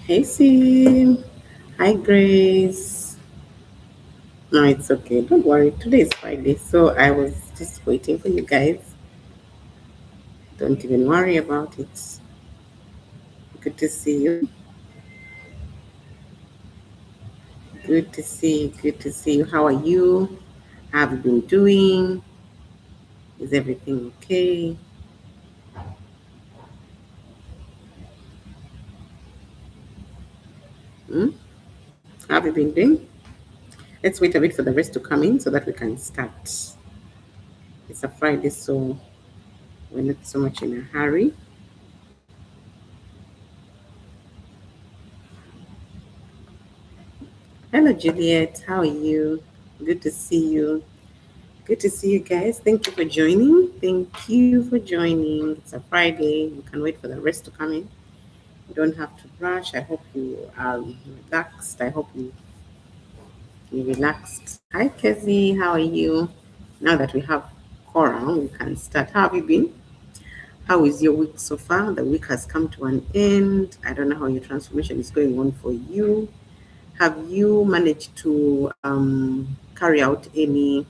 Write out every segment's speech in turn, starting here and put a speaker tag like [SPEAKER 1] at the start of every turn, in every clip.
[SPEAKER 1] Hey, Sim. Hi, Grace. No, it's okay. Don't worry. Today is Friday, so I was just waiting for you guys. Don't even worry about it. Good to see you. Good to see you. Good to see you. How are you? How have you been doing? Is everything okay? Hmm? How have you been doing? Let's wait a bit for the rest to come in so that we can start. It's a Friday, so we're not so much in a hurry. Hello, Juliet. How are you? Good to see you. Good to see you guys. Thank you for joining. Thank you for joining. It's a Friday. You can wait for the rest to come in. You don't have to rush. I hope you are relaxed. I hope you relaxed. Hi, Kezzy. How are you? Now that we have Cora, we can start. How have you been? How is your week so far? The week has come to an end. I don't know how your transformation is going on for you. Have you managed to carry out any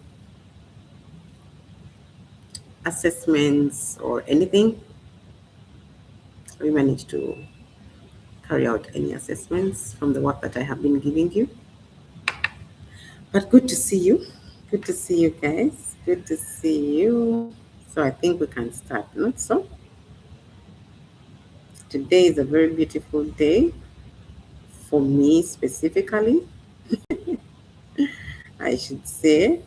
[SPEAKER 1] assessments or anything? Have you managed to carry out any assessments from the work that I have been giving you? But good to see you. Good to see you guys. Good to see you. So I think we can start, not so? Today is a very beautiful day for me specifically, I should say,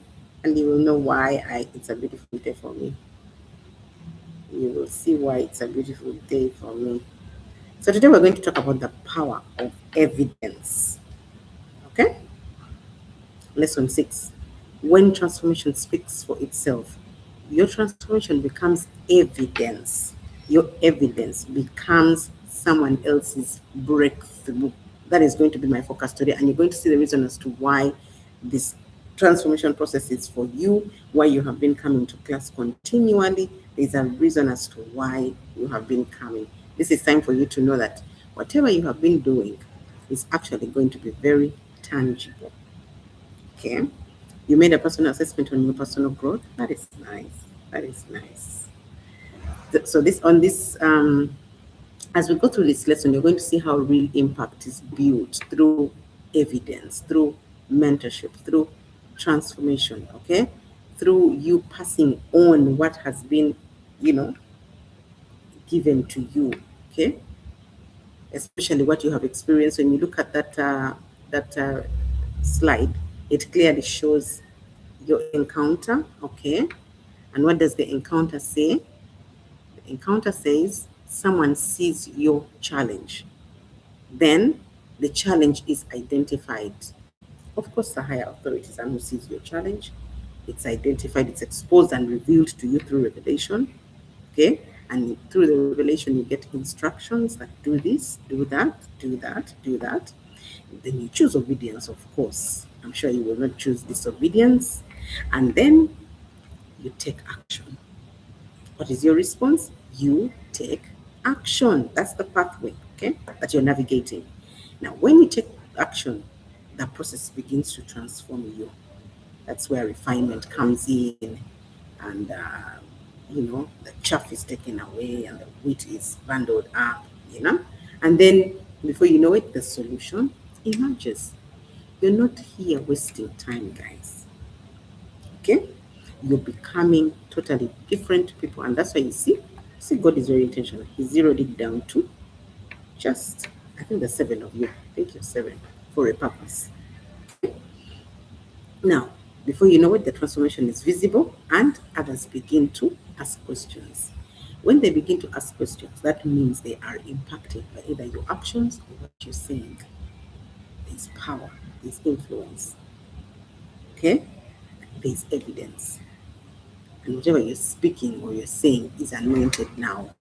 [SPEAKER 1] and you will know why it's a beautiful day for me. You will see why it's a beautiful day for me. So today we're going to talk about the power of evidence. Okay? Lesson 6. When transformation speaks for itself, your transformation becomes evidence. Your evidence becomes someone else's breakthrough. That is going to be my focus today. And you're going to see the reason as to why this transformation process is for you, why you have been coming to class continually. There's a reason as to why you have been coming. This is time for you to know that whatever you have been doing is actually going to be very tangible. Okay? You made a personal assessment on your personal growth. That is nice. That is nice. So as we go through this lesson, you're going to see how real impact is built through evidence, through mentorship, through transformation, okay? Through you passing on what has been, given to you, okay? Especially what you have experienced. When you look at that slide, it clearly shows your encounter, okay? And what does the encounter say? The encounter says someone sees your challenge. Then the challenge is identified. Of course, the higher authorities and who sees your challenge. It's identified, it's exposed and revealed to you through revelation. Okay? And through the revelation, you get instructions that do this, do that, do that, do that. Then you choose obedience, of course. I'm sure you will not choose disobedience. And then you take action. What is your response? You take action. That's the pathway, okay, that you're navigating. Now, when you take action, that process begins to transform you. That's where refinement comes in, and the chaff is taken away, and the wheat is bundled up. And then, before you know it, the solution emerges. You're not here wasting time, guys. Okay? You're becoming totally different people. And that's why you see, God is very intentional. He zeroed it down to just, I think there's 7 of you. I think you're 7 for a purpose. Now, before you know it, the transformation is visible and others begin to ask questions. When they begin to ask questions, that means they are impacted by either your actions or what you're saying. There's power, there's influence. Okay? There's evidence. And whatever you're speaking or you're saying is anointed now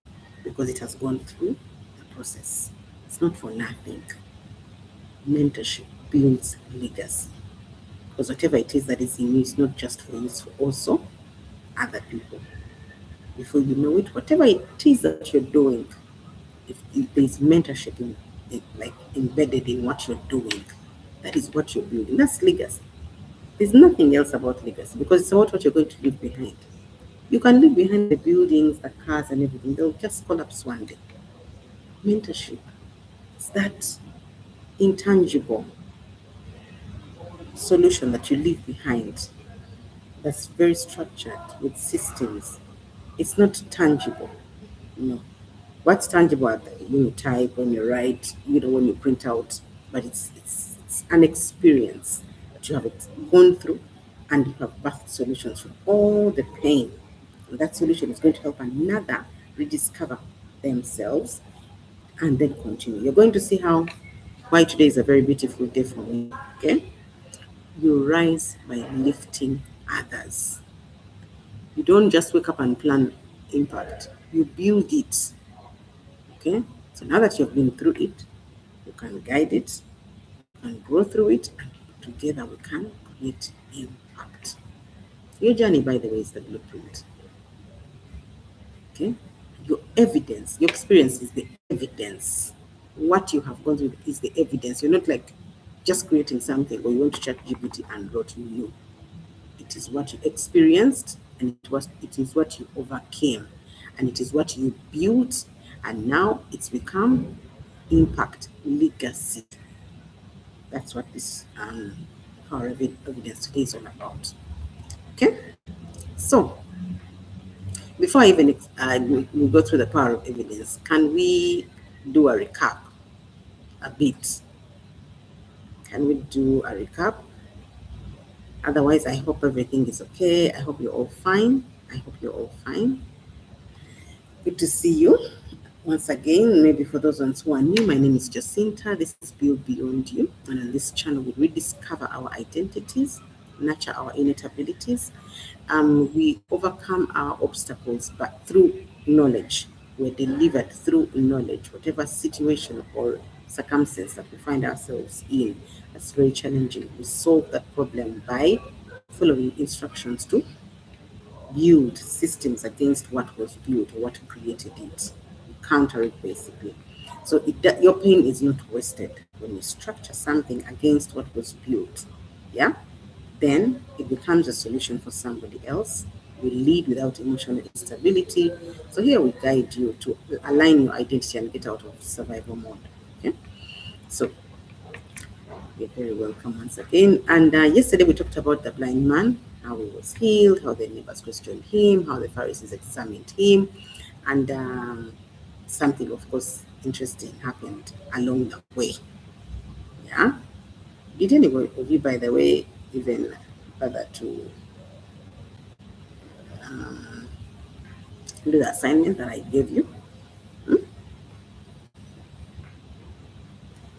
[SPEAKER 1] because it has gone through the process. It's not for nothing. Mentorship builds legacy. Because whatever it is that is in you is not just for you, it's for also other people. Before you know it, whatever it is that you're doing, if there's mentorship like embedded in what you're doing, that is what you're building. That's legacy. There's nothing else about legacy because it's about what you're going to leave behind. You can leave behind the buildings, the cars, and everything. They'll just collapse one day. Mentorship is that intangible solution that you leave behind that's very structured with systems. It's not tangible. No. What's tangible when you type, when you write, when you print out, but it's an experience that you have gone through and you have birthed solutions from all the pain. And that solution is going to help another rediscover themselves and then continue. You're going to see why today is a very beautiful day for me. Okay? You rise by lifting others. You don't just wake up and plan impact. You build it. Okay? So now that you've been through it, you can guide it, you can grow through it, and together we can create impact. Your journey, by the way, is the blueprint. Okay? Your evidence, your experience is the evidence. What you have gone through is the evidence. You're not like just creating something or you want to chat GPT and wrote you. It is what you experienced and it is what you overcame and it is what you built And now it's become impact legacy. That's what this power of evidence today is all about. Okay, so before I even we go through the power of evidence, can we do a recap a bit? Can we do a recap? Otherwise, I hope everything is okay. I hope you're all fine. I hope you're all fine. Good to see you once again. Maybe for those ones who are new, my name is Jacinta. This is Build Beyond You. And on this channel, we rediscover our identities, nurture our innate abilities. We overcome our obstacles, but through knowledge. We're delivered through knowledge. Whatever situation or circumstance that we find ourselves in that's very challenging, we solve that problem by following instructions to build systems against what was built or what created it. You counter it basically. So your pain is not wasted when you structure something against what was built. Yeah? Then it becomes a solution for somebody else. We lead without emotional instability. So here we guide you to align your identity and get out of survival mode. Okay? So you're very welcome once again. And yesterday we talked about the blind man, how he was healed, how the neighbors questioned him, how the Pharisees examined him, and something, of course, interesting happened along the way. Yeah. Did anybody of you, by the way, even bother to um, do the assignment that I gave you?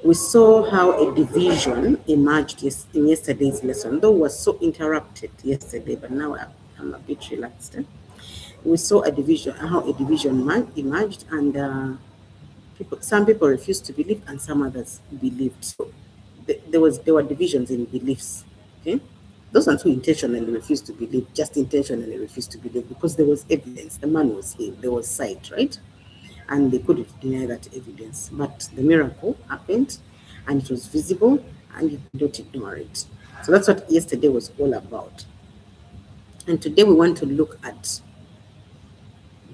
[SPEAKER 1] We saw how a division emerged in yesterday's lesson, though was so interrupted yesterday, but now I'm a bit relaxed. We saw a division, how a division emerged, and some people refused to believe, and some others believed. So there were divisions in beliefs. Okay, those ones who intentionally refused to believe, just intentionally refused to believe because there was evidence. The man was healed. There was sight, right? And they couldn't deny that evidence. But the miracle happened, and it was visible, and you don't ignore it. So that's what yesterday was all about. And today we want to look at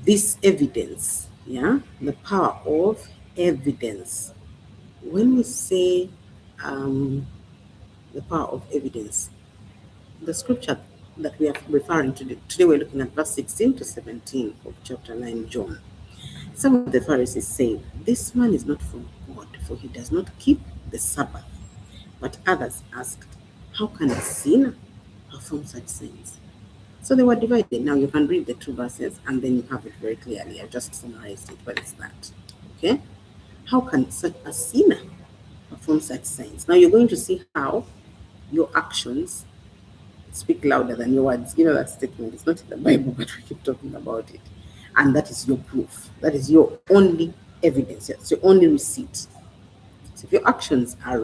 [SPEAKER 1] this evidence, yeah, the power of evidence. When we say um, the power of evidence, the scripture that we are referring to today, we're looking at verse 16 to 17 of chapter 9, John. Some of the Pharisees say, "This man is not from God, for he does not keep the Sabbath." But others asked, "How can a sinner perform such things?" So they were divided. Now you can read the two verses and then you have it very clearly. I just summarized it, but it's that. Okay? How can such a sinner perform such signs? Now you're going to see how your actions speak louder than your words. You know that statement. It's not in the Bible, but we keep talking about it. And that is your proof. That is your only evidence. It's your only receipt. So if your actions are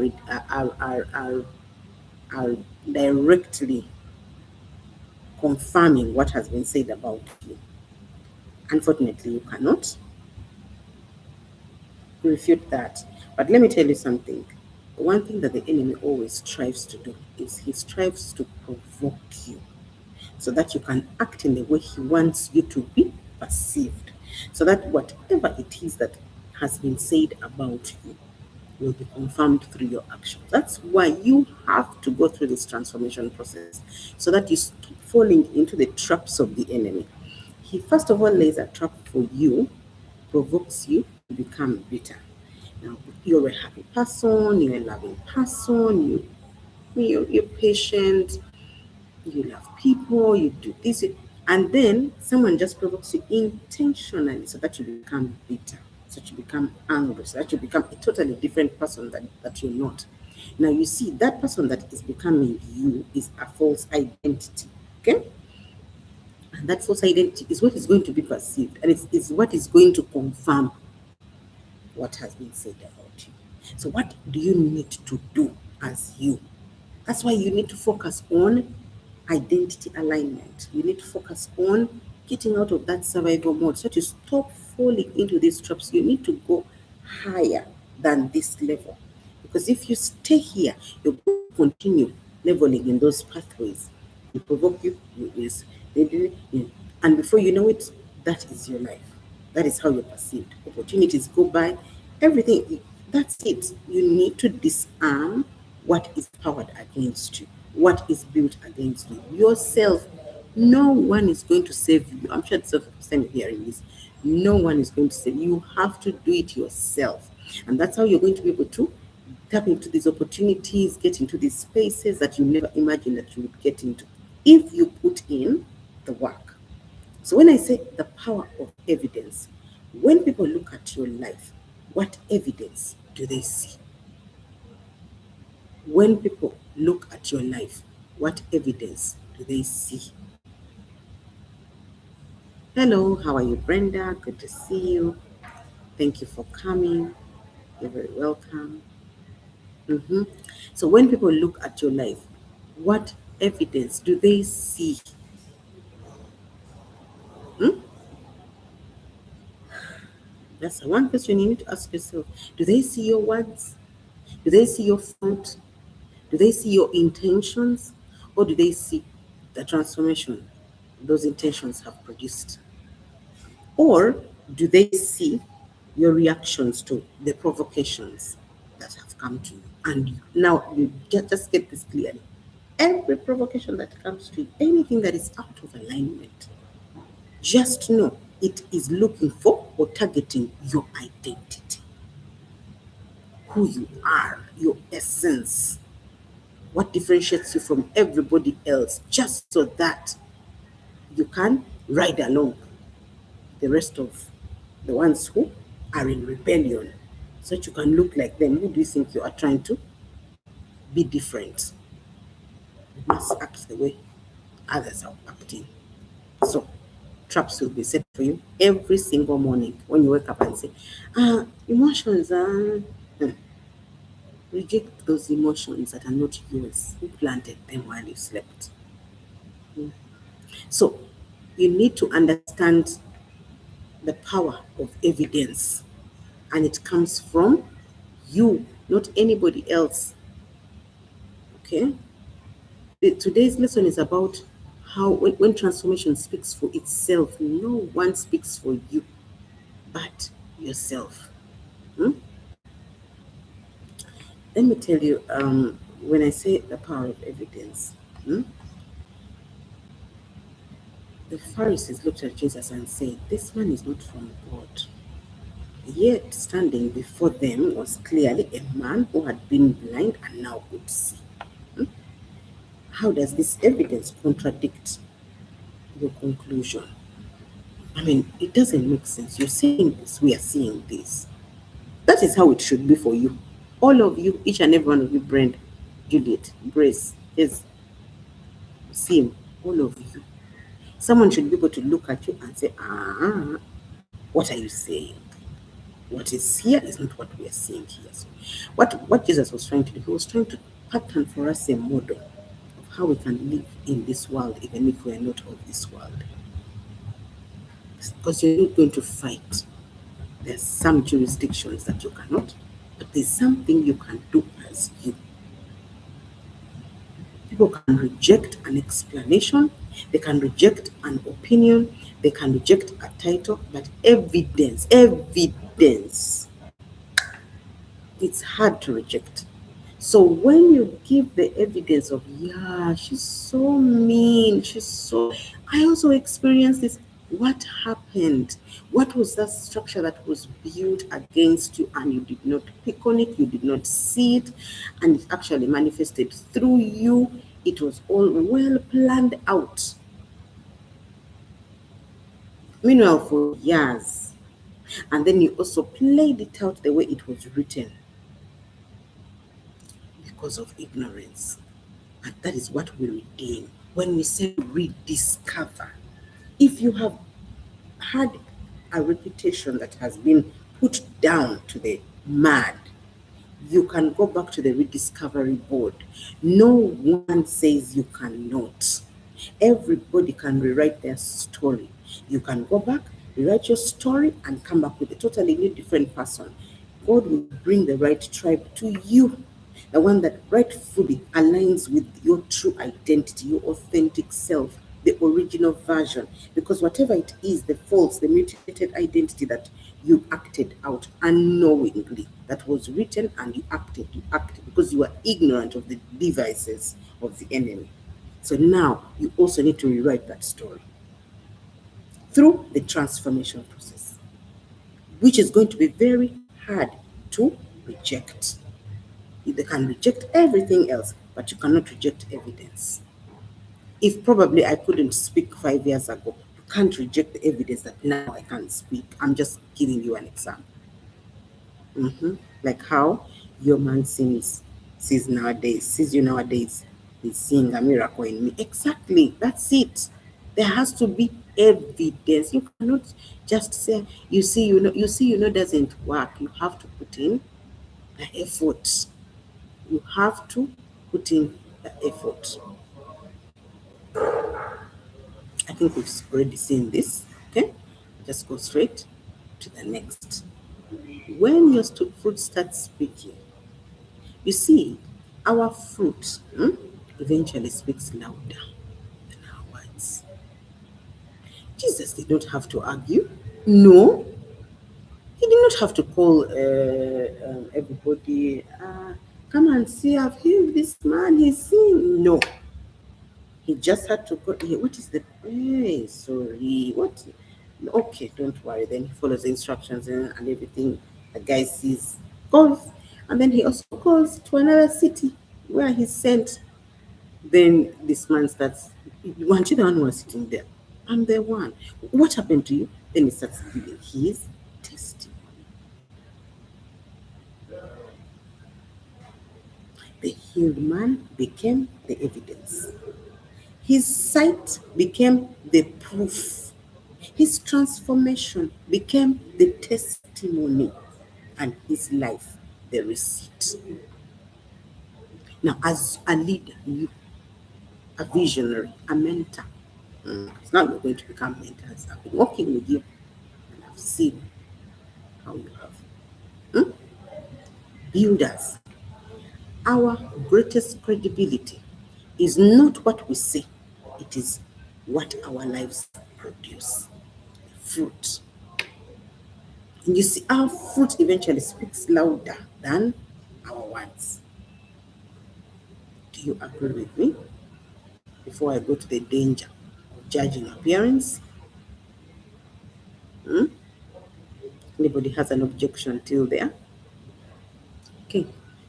[SPEAKER 1] directly confirming what has been said about you, unfortunately, you cannot refute that. But let me tell you something. One thing that the enemy always strives to do is he strives to provoke you so that you can act in the way he wants you to be perceived. So that whatever it is that has been said about you will be confirmed through your actions. That's why you have to go through this transformation process so that you stop falling into the traps of the enemy. He first of all lays a trap for you, provokes you to become bitter. Now, you're a happy person, you're a loving person, you're patient, you love people, you do this, and then someone just provokes you intentionally so that you become bitter, so that you become angry, so that you become a totally different person that you're not. Now, you see, that person that is becoming you is a false identity, okay? And that false identity is what is going to be perceived, and it's what is going to confirm what has been said about you. So, what do you need to do as you? That's why you need to focus on identity alignment. You need to focus on getting out of that survival mode so to stop falling into these traps. You need to go higher than this level. Because if you stay here, you're going to continue leveling in those pathways. You provoke you, and before you know it, that is your life. That is how you're perceived. Opportunities go by, everything. That's it. You need to disarm what is powered against you, what is built against you. Yourself. No one is going to save you. I'm sure it's the first time you're hearing this. No one is going to save you. You have to do it yourself. And that's how you're going to be able to tap into these opportunities, get into these spaces that you never imagined that you would get into if you put in the work. So when I say the power of evidence, when people look at your life, what evidence do they see? When people look at your life, what evidence do they see? Hello, how are you, Brenda? Good to see you. Thank you for coming. You're very welcome. Mhm. So when people look at your life, what evidence do they see? Hmm? That's the one question you need to ask yourself. Do they see your words? Do they see your fruit? Do they see your intentions? Or do they see the transformation those intentions have produced? Or do they see your reactions to the provocations that have come to you? And now you just get this clearly. Every provocation that comes to you, anything that is out of alignment, just know it is looking for or targeting your identity, who you are, your essence, what differentiates you from everybody else, just so that you can ride along the rest of the ones who are in rebellion, so that you can look like them. Who do you think you are trying to be different? You must act the way others are acting. So traps will be set for you every single morning when you wake up and say, emotions are, reject those emotions that are not yours. Who planted them while you slept? So you need to understand the power of evidence, and it comes from you, not anybody else. Okay? Today's lesson is about how, when transformation speaks for itself, no one speaks for you but yourself. Hmm? Let me tell you, when I say the power of evidence, the Pharisees looked at Jesus and said, "This man is not from God." Yet, standing before them was clearly a man who had been blind and now could see. How does this evidence contradict your conclusion? I mean, it doesn't make sense. You're saying this, we are seeing this. That is how it should be for you. All of you, each and every one of you, Brenda, Juliet, Grace, is Sim, all of you. Someone should be able to look at you and say, what are you saying? What is here is not what we are seeing here. So what Jesus was trying to do, he was trying to pattern for us a model of how we can live in this world, even if we are not of this world. Because you're not going to fight. There's some jurisdictions that you cannot, but there's something you can do as you. People can reject an explanation, they can reject an opinion, they can reject a title, but evidence, it's hard to reject. So when you give the evidence of, yeah, she's so mean, she's so, I also experienced this. What happened? What was that structure that was built against you and you did not pick on it, you did not see it, and it actually manifested through you? It was all well planned out. Meanwhile, for years. And then you also played it out the way it was written because of ignorance. And that is what we redeem. When we say rediscover, if you have had a reputation that has been put down to the mud, you can go back to the rediscovery board. No one says you cannot. Everybody can rewrite their story. You can go back, rewrite your story, and come back with a totally new, different person. God will bring the right tribe to you, the one that rightfully aligns with your true identity, your authentic self. the original version, because whatever it is, the false, the mutated identity that you acted out unknowingly, that was written and you acted because you are ignorant of the devices of the enemy. So now you also need to rewrite that story through the transformation process, which is going to be very hard to reject. You can reject everything else, but you cannot reject evidence. If probably I couldn't speak 5 years ago, you can't reject the evidence that now I can't speak. I'm just giving you an example. Like how your man sees you nowadays, he's seeing a miracle in me. Exactly, that's it. There has to be evidence. You cannot just say doesn't work. You have to put in the effort. You have to put in the effort. I think we've already seen this. Okay, just go straight to the next. When your fruit starts speaking, you see, our fruit eventually speaks louder than our words. Jesus did not have to argue. No, he did not have to call everybody, come and see, I've healed this man, he's seeing. No, he just had to go, hey, what is the, hey, sorry, what? Okay, don't worry. Then he follows the instructions and everything. The guy sees, goes, and then he also goes to another city where he's sent. Then this man starts, weren't you the one who was sitting there? I'm the one. What happened to you? Then he starts giving his testimony. The healed man became the evidence. His sight became the proof. His transformation became the testimony, and his life the receipt. Now, as a leader, you, a visionary, a mentor, it's not you're going to become mentors. I've been working with you, and I've seen how you have. Builders, our greatest credibility is not what we say, it is what our lives produce. Fruit. And you see, our fruit eventually speaks louder than our words. Do you agree with me? Before I go to the danger of judging appearance, anybody has an objection till there? Okay,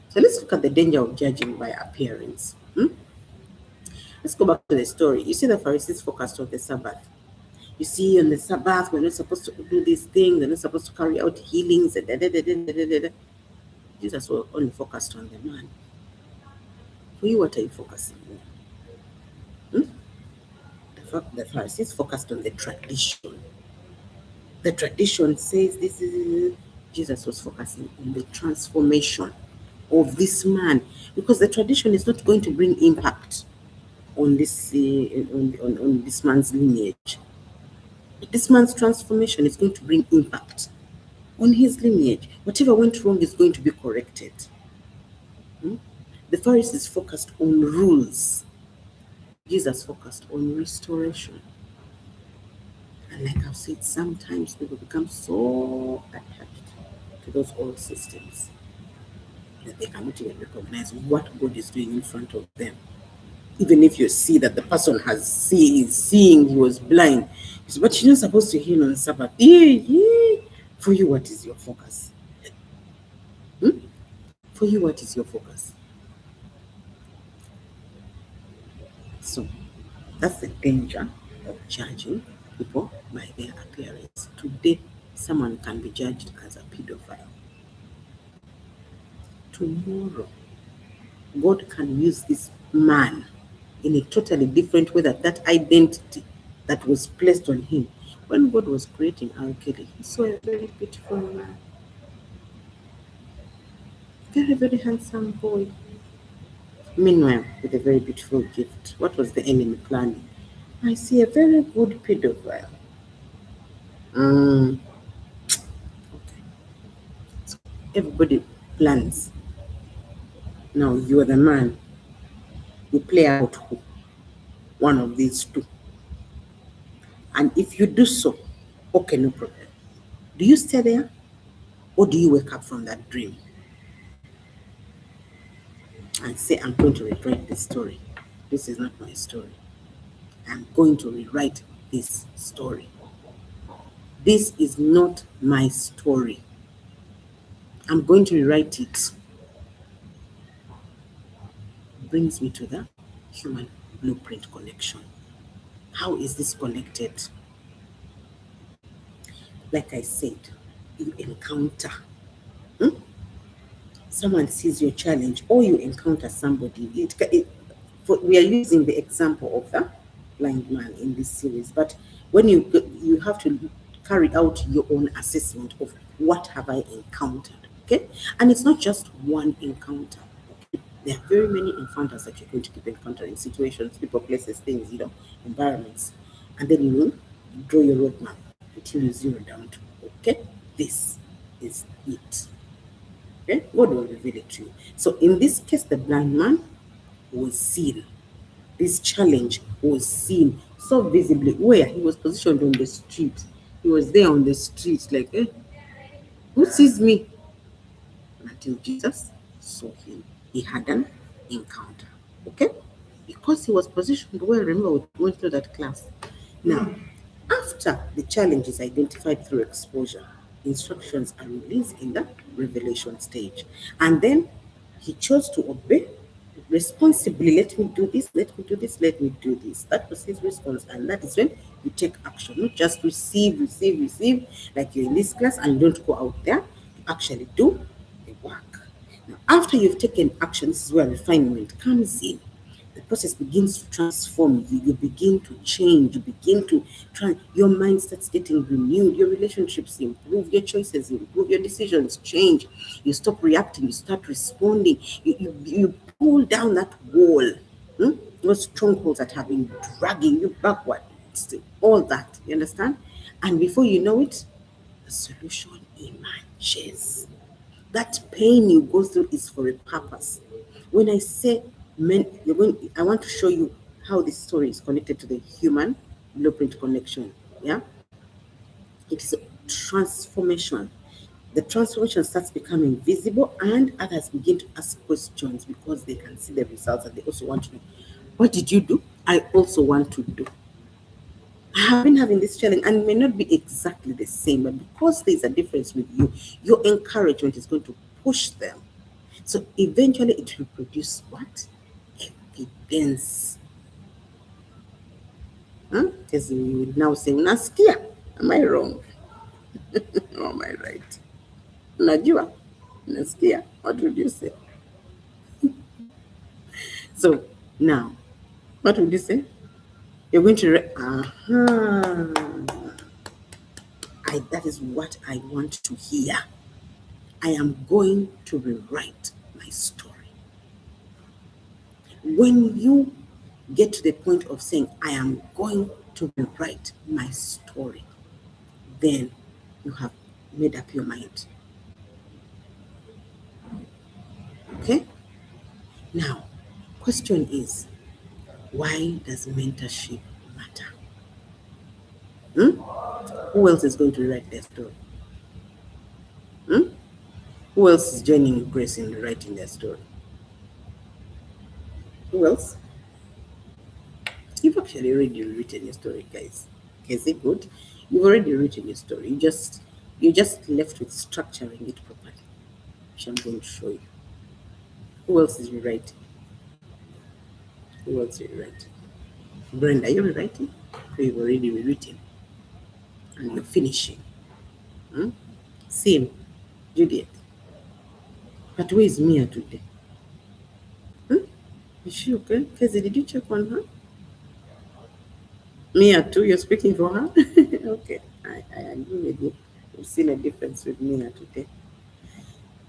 [SPEAKER 1] so let's look at the danger of judging by appearance. Let's go back to the story. You see, the Pharisees focused on the Sabbath. You see, on the Sabbath, we're not supposed to do these things, we're not supposed to carry out healings. Jesus was only focused on the man. For you, what are you focusing on? The Pharisees focused on the tradition. The tradition says this is. Jesus was focusing on the transformation of this man, because the tradition is not going to bring impact on this on this man's lineage. This man's transformation is going to bring impact on his lineage. Whatever went wrong is going to be corrected. The Pharisees focused on rules. Jesus focused on restoration. And like I've said, sometimes people become so attached to those old systems that they cannot even recognize what God is doing in front of them. Even if you see that the person is seeing, he was blind, but you're not supposed to heal on Sabbath. For you, what is your focus? For you, what is your focus? So that's the danger of judging people by their appearance. Today, someone can be judged as a pedophile. Tomorrow, God can use this man in a totally different way. That identity that was placed on him. When God was creating R. Kelly, he saw a very beautiful man. Very, very handsome boy. Meanwhile, with a very beautiful gift. What was the enemy planning? I see a very good pedophile. Okay. So everybody plans. Now you are the man. You play out who? One of these two. And if you do so, okay, no problem. Do you stay there or do you wake up from that dream and say, I'm going to rewrite this story? This is not my story. I'm going to rewrite this story. This is not my story. I'm going to rewrite it. Brings me to the human blueprint connection. How is this connected? Like I said, you encounter. Someone sees your challenge or you encounter somebody. We are using the example of the blind man in this series, but when you have to carry out your own assessment of what have I encountered, okay? And it's not just one encounter. Okay? There are very many encounters that you're going to keep encountering, situations, people, places, things, environments, and then you draw your roadmap until you zero down to, okay, this is it. Okay? God will reveal it to you. So in this case, the blind man was seen. This challenge was seen so visibly where he was positioned on the street. He was there on the street, like, who sees me? Until Jesus saw him. He had an encounter. Okay? Because he was positioned well, remember we went through that class. Now, after the challenge is identified through exposure, instructions are released in the revelation stage. And then he chose to obey responsibly. Let me do this, let me do this, let me do this. That was his response. And that is when you take action, not just receive, like you're in this class and don't go out there. You actually do the work. Now, after you've taken action, this is where refinement comes in. The process begins to transform you. You begin to change. You begin to try. Your mind starts getting renewed. Your relationships improve. Your choices improve. Your decisions change. You stop reacting. You start responding. You pull down that wall. Those strongholds that have been dragging you backward. All that. You understand? And before you know it, the solution emerges. That pain you go through is for a purpose. When I say I want to show you how this story is connected to the human blueprint connection. Yeah, it is a transformation. The transformation starts becoming visible, and others begin to ask questions because they can see the results and they also want to know, what did you do? I also want to do. I have been having this challenge and it may not be exactly the same, but because there's a difference with you, your encouragement is going to push them. So eventually it will produce what? Evidence. As you would now say, unasikia? Am I wrong? Or am I right? Unajua? Unasikia? What would you say? So now, what would you say? You're going to, that is what I want to hear. I am going to rewrite my story. When you get to the point of saying, I am going to rewrite my story, then you have made up your mind. Okay? Now, question is, why does mentorship matter? Who else is going to rewrite their story? Who else is joining Grace in writing their story? Who else? You've actually already written your story, guys. Okay, is it good? You've already written your story. You're just left with structuring it properly, which I'm going to show you. Who else is rewriting? Who else is rewriting? Brenda, are you rewriting? So you've already rewritten and you're finishing. Same, Juliet. But where is Mia today? Is she okay? Kezi, did you check on her? Mia too, you're speaking for her? Okay, I agree with you. We've seen a difference with Mia today,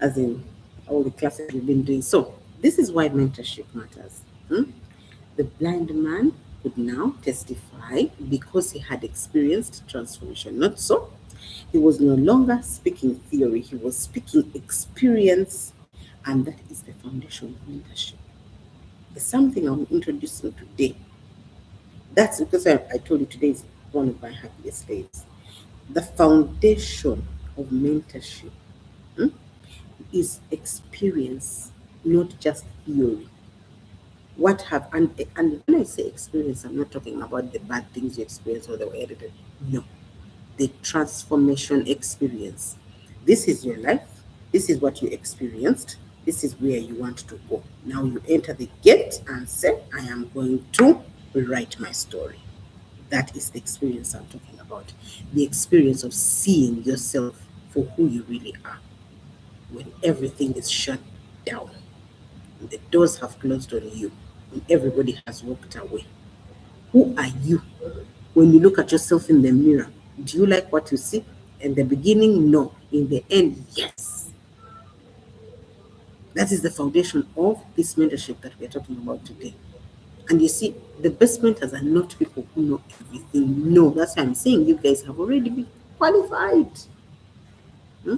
[SPEAKER 1] as in all the classes we've been doing. So this is why mentorship matters. The blind man could now testify because he had experienced transformation. Not so. He was no longer speaking theory, he was speaking experience, and that is the foundation of mentorship. The something I'm introducing today. That's because I told you today is one of my happiest days. The foundation of mentorship, hmm, is experience, not just theory. What have and when I say experience, I'm not talking about the bad things you experience or the way edited. No, the transformation experience. This is your life. This is what you experienced. This is where you want to go. Now you enter the gate and say, I am going to rewrite my story. That is the experience I'm talking about. The experience of seeing yourself for who you really are when everything is shut down, when the doors have closed on you, when everybody has walked away. Who are you? When you look at yourself in the mirror, do you like what you see? In the beginning, no. In the end, yes. That is the foundation of this mentorship that we're talking about today. And you see, the best mentors are not people who know everything. No, that's why I'm saying you guys have already been qualified. Hmm?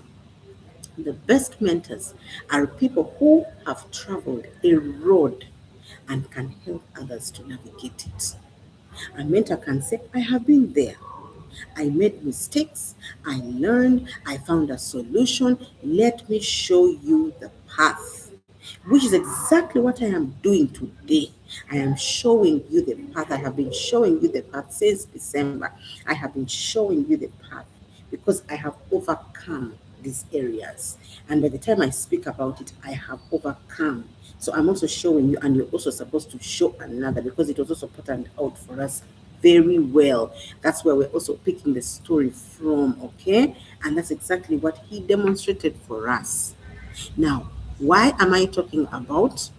[SPEAKER 1] The best mentors are people who have traveled a road and can help others to navigate it. A mentor can say, I have been there. I made mistakes. I learned. I found a solution. Let me show you the path, which is exactly what I am doing today. I am showing you the path. I have been showing you the path since December. I have been showing you the path because I have overcome these areas. And by the time I speak about it, I have overcome. So I'm also showing you, and you're also supposed to show another because it was also patterned out for us very well. That's where we're also picking the story from, okay? And that's exactly what he demonstrated for us. Now, why am I talking about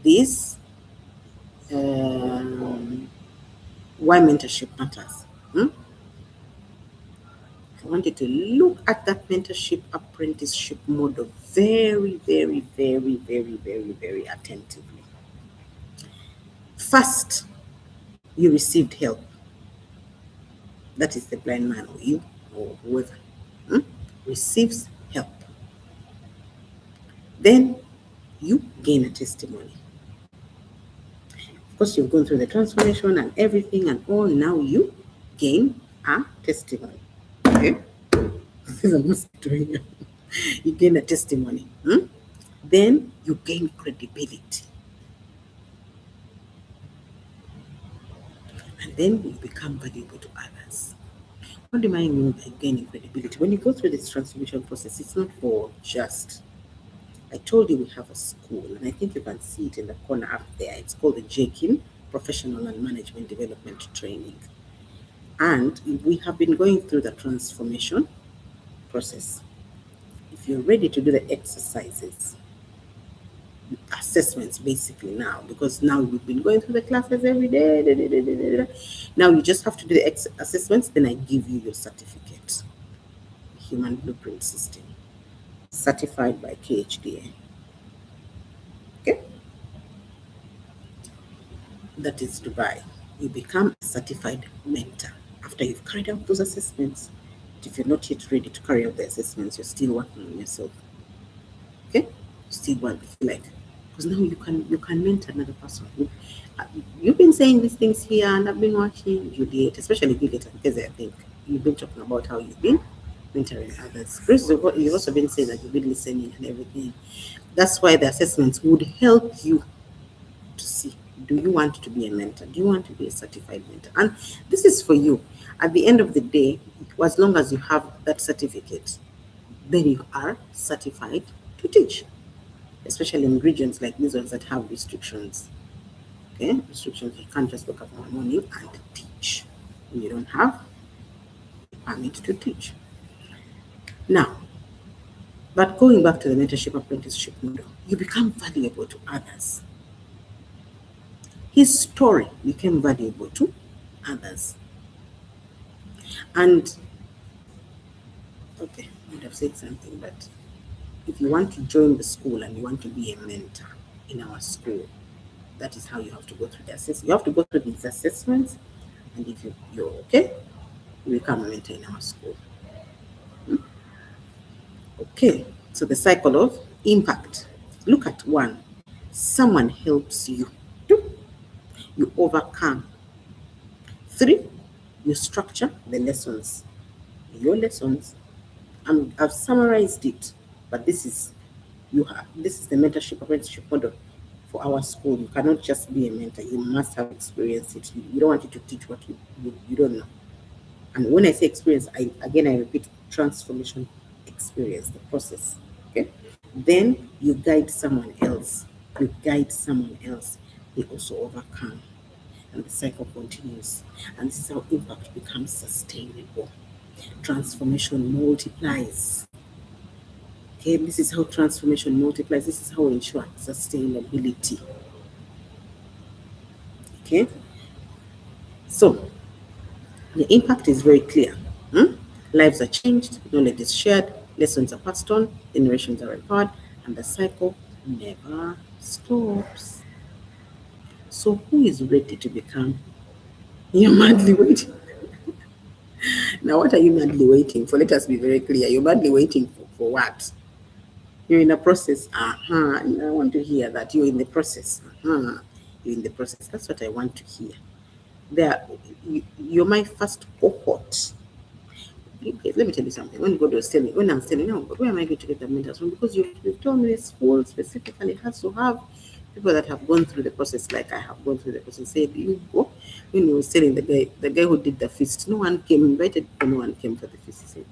[SPEAKER 1] this? Why mentorship matters? I want you to look at that mentorship apprenticeship model very, very, very, very, very, very attentively. First, you received help. That is the blind man or you or whoever receives help. Then you gain a testimony. Of course, you've gone through the transformation and everything and all. Now you gain a testimony. Okay? This is almost doing it. You gain a testimony. Then you gain credibility. And then you become valuable to others. What do I mean by gaining credibility? When you go through this transformation process, it's not for just. I told you we have a school, and I think you can see it in the corner up there. It's called the JKIN, Professional and Management Development Training. And we have been going through the transformation process. If you're ready to do the exercises, assessments basically now, because now we've been going through the classes every day. Now you just have to do the assessments, then I give you your certificate. Human Blueprint System, certified by KHDA. Okay? That is Dubai. You become a certified mentor after you've carried out those assessments. But if you're not yet ready to carry out the assessments, you're still working on yourself. Okay? You still want to feel like, because now you can mentor another person. You've been saying these things here, and I've been watching Juliet, especially Juliet, because I think you've been talking about how you've been mentoring others. Chris, you've also been saying that you've been listening and everything. That's why the assessments would help you to see, do you want to be a mentor? Do you want to be a certified mentor? And this is for you. At the end of the day, as long as you have that certificate, then you are certified to teach, especially in regions like these ones that have restrictions. Okay, restrictions, you can't just wake up one morning and teach. You don't have a permit to teach. Now, but going back to the mentorship apprenticeship model, you become valuable to others. His story became valuable to others. And, okay, I would have said something, but if you want to join the school and you want to be a mentor in our school, that is how you have to go through the assessment. You have to go through these assessments, and if you're okay, you become a mentor in our school. Okay, so the cycle of impact. Look at one. Someone helps you. Two, you overcome. Three, You structure the lessons. Your lessons, I've summarized it, but this is the mentorship apprenticeship model for our school. You cannot just be a mentor. You must have experience it. You don't want you to teach what you don't know. And when I say experience, I repeat, transformation experience, the process. Okay. Then you guide someone else. You guide someone else. They also overcome. And the cycle continues. And this is how impact becomes sustainable. Transformation multiplies. Okay, this is how transformation multiplies. This is how we ensure sustainability. Okay, so the impact is very clear. Lives are changed, knowledge is shared, lessons are passed on, generations are empowered, and the cycle never stops. So, who is ready to become? You're madly waiting. Now, what are you madly waiting for? Let us be very clear. You're madly waiting for what? You're in a process. I want to hear that you're in the process. You're in the process. That's what I want to hear. There, you're my first cohort. Okay, let me tell you something. When God was telling me, when I was telling, no, but where am I going to get the mentors from? Because you've told me the school specifically has to have people that have gone through the process, like I have gone through the process. Said you go. When he was telling the guy who did the feast, no one came invited, but no one came for the feast. He said,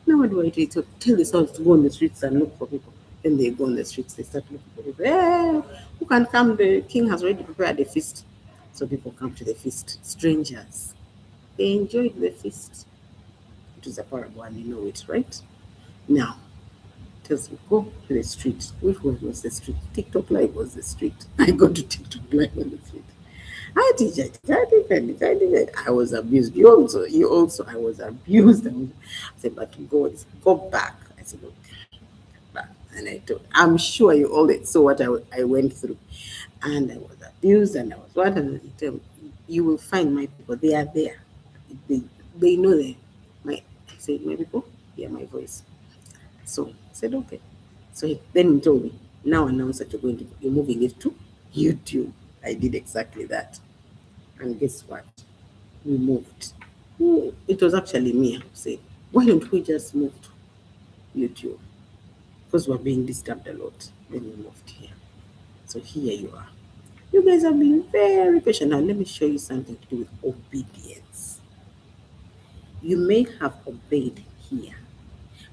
[SPEAKER 1] now what do I do? To tell the sons to go on the streets and look for people. Then they go on the streets, they start looking for people. Hey, who can come? The king has already prepared the feast. So people come to the feast. Strangers. They enjoyed the feast. It was a parable and you know it, right? Now, tells me, go to the street. Which one was the street? TikTok Live was the street. I go to TikTok Live on the street. I was abused. You also, I was abused. I said, but God, go back. I said, okay, back. And I told, I'm sure you all saw what I went through. And I was abused and I was what? And I tell me, you will find my people. They are there. They, they know them. I said, my people, hear my voice. So I said, okay. So then he told me, now announce that you're moving it to YouTube. I did exactly that. And guess what? We moved. It was actually me who said, why don't we just move to YouTube? Because we're being disturbed a lot. Then we moved here. So here you are. You guys have been very patient. Now let me show you something to do with obedience. You may have obeyed here,